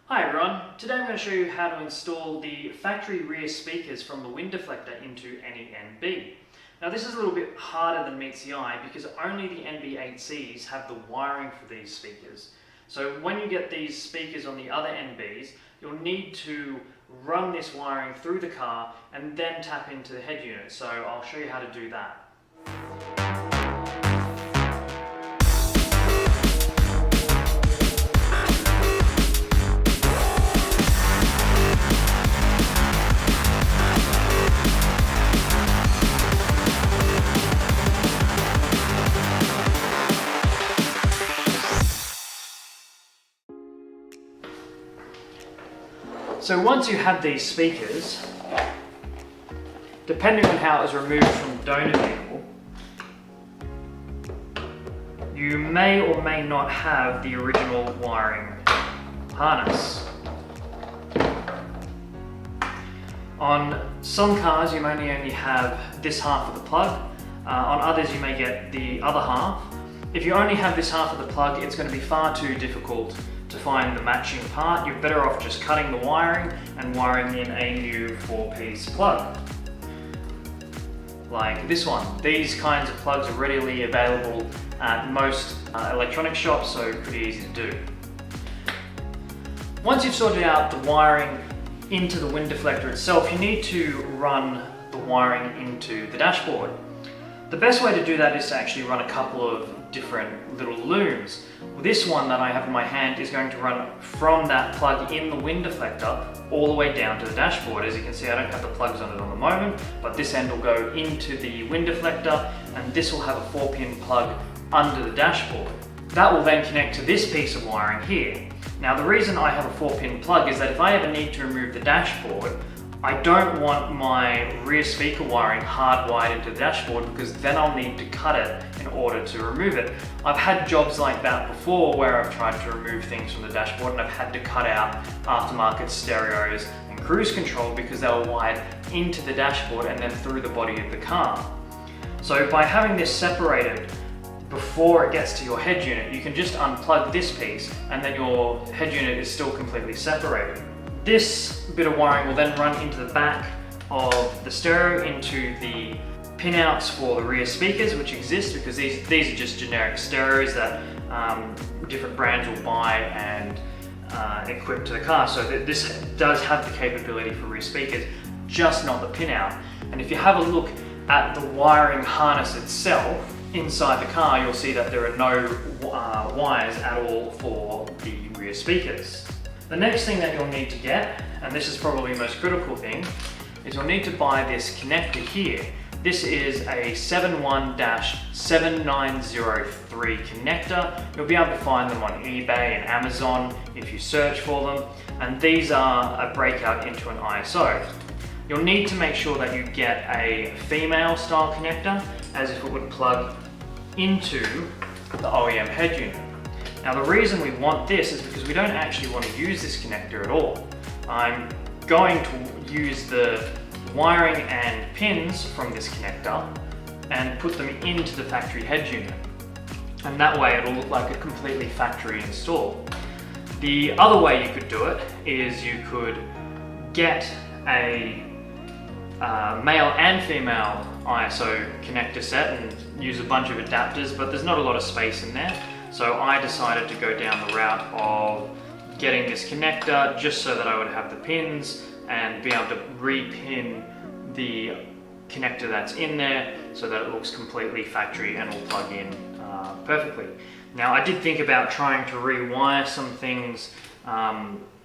Hi everyone, today I'm going to show you how to install the factory rear speakers from the wind deflector into any NB. Now this is a little bit harder than meets the eye because only the NB8Cs have the wiring for these speakers. So when you get these speakers on the other NBs, you'll need to run this wiring through the car and then tap into the head unit. So I'll show you how to do that. So once you have these speakers, depending on how it was removed from the donor vehicle, you may or may not have the original wiring harness. On some cars you may only have this half of the plug, on others you may get the other half. If you only have this half of the plug, it's going to be far too difficult to find the matching part. You're better off just cutting the wiring and wiring in a new 4-piece plug. Like this one. These kinds of plugs are readily available at most electronic shops, so pretty easy to do. Once you've sorted out the wiring into the wind deflector itself, you need to run the wiring into the dashboard. The best way to do that is to actually run a couple of different little looms. This one that I have in my hand is going to run from that plug in the wind deflector all the way down to the dashboard. As you can see, I don't have the plugs on it on the moment, but this end will go into the wind deflector and this will have a 4-pin plug under the dashboard. That will then connect to this piece of wiring here. Now the reason I have a 4-pin plug is that if I ever need to remove the dashboard, I don't want my rear speaker wiring hardwired into the dashboard because then I'll need to cut it in order to remove it. I've had jobs like that before where I've tried to remove things from the dashboard and I've had to cut out aftermarket stereos and cruise control because they were wired into the dashboard and then through the body of the car. So by having this separated before it gets to your head unit, you can just unplug this piece and then your head unit is still completely separated. This bit of wiring will then run into the back of the stereo into the pinouts for the rear speakers, which exist because these are just generic stereos that different brands will buy and equip to the car. So this does have the capability for rear speakers, just not the pinout. And if you have a look at the wiring harness itself inside the car, you'll see that there are no wires at all for the rear speakers. The next thing that you'll need to get, and this is probably the most critical thing, is you'll need to buy this connector here. This is a 71-7903 connector. You'll be able to find them on eBay and Amazon if you search for them, and these are a breakout into an ISO. You'll need to make sure that you get a female style connector, as if it would plug into the OEM head unit. Now the reason we want this is because we don't actually want to use this connector at all. I'm going to use the wiring and pins from this connector and put them into the factory head unit. And that way it'll look like a completely factory install. The other way you could do it is you could get a male and female ISO connector set and use a bunch of adapters, but there's not a lot of space in there. So I decided to go down the route of getting this connector just so that I would have the pins and be able to re-pin the connector that's in there so that it looks completely factory and will plug in perfectly. Now I did think about trying to rewire some things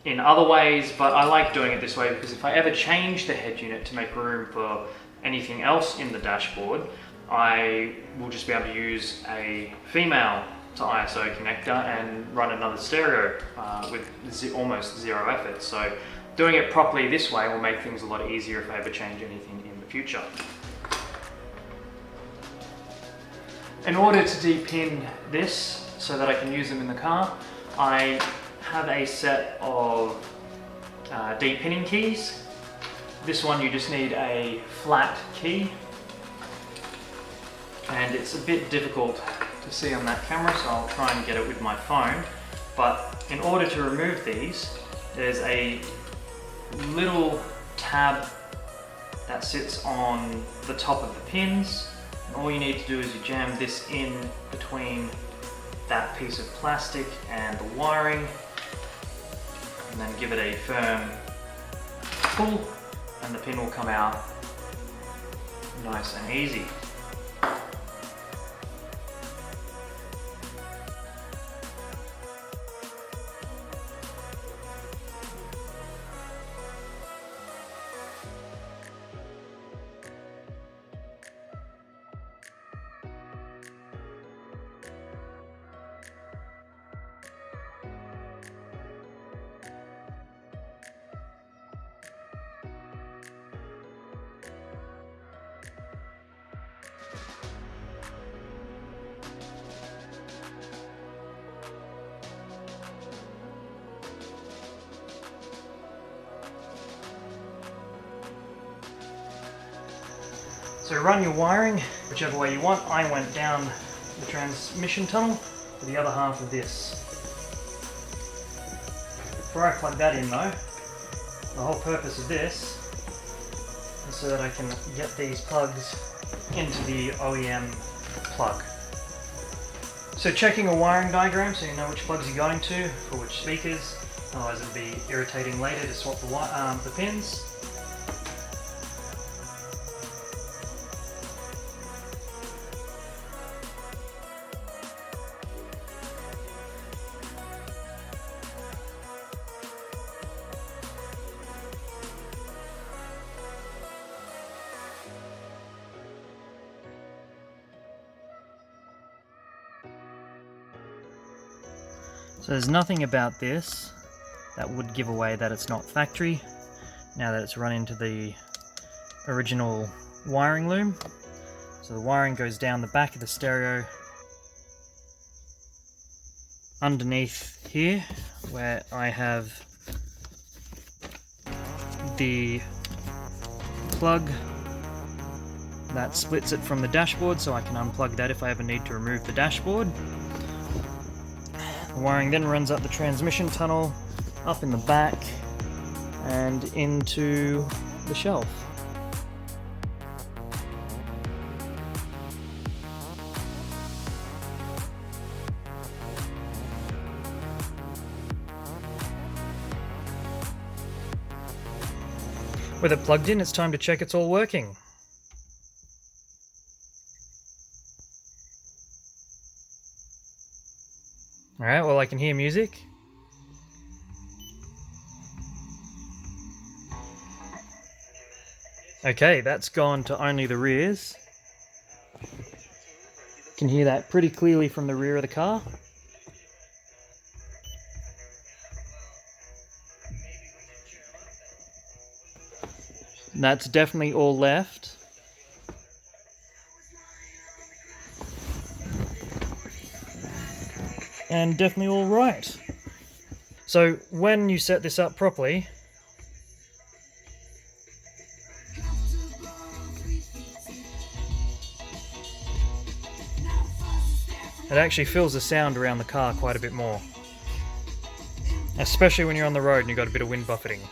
in other ways, but I like doing it this way because if I ever change the head unit to make room for anything else in the dashboard, I will just be able to use a female to ISO connector and run another stereo with almost zero effort. So doing it properly this way will make things a lot easier if I ever change anything in the future. In order to de-pin this so that I can use them in the car, I have a set of de-pinning keys. This one you just need a flat key, and it's a bit difficult to see on that camera, so I'll try and get it with my phone. But in order to remove these, there's a little tab that sits on the top of the pins, and all you need to do is you jam this in between that piece of plastic and the wiring, and then give it a firm pull, and the pin will come out nice and easy. So run your wiring whichever way you want. I went down the transmission tunnel to the other half of this. Before I plug that in though, the whole purpose of this is so that I can get these plugs into the OEM plug. So checking a wiring diagram so you know which plugs you're going to for which speakers, otherwise it'll be irritating later to swap the pins. So there's nothing about this that would give away that it's not factory, now that it's run into the original wiring loom. So the wiring goes down the back of the stereo underneath here, where I have the plug that splits it from the dashboard, so I can unplug that if I ever need to remove the dashboard. The wiring then runs up the transmission tunnel, up in the back, and into the shelf. With it plugged in, it's time to check it's all working. Alright, well I can hear music. Okay, that's gone to only the rears. Can hear that pretty clearly from the rear of the car. That's definitely all left. And definitely all right. So when you set this up properly, it actually fills the sound around the car quite a bit more. Especially when you're on the road and you've got a bit of wind buffeting.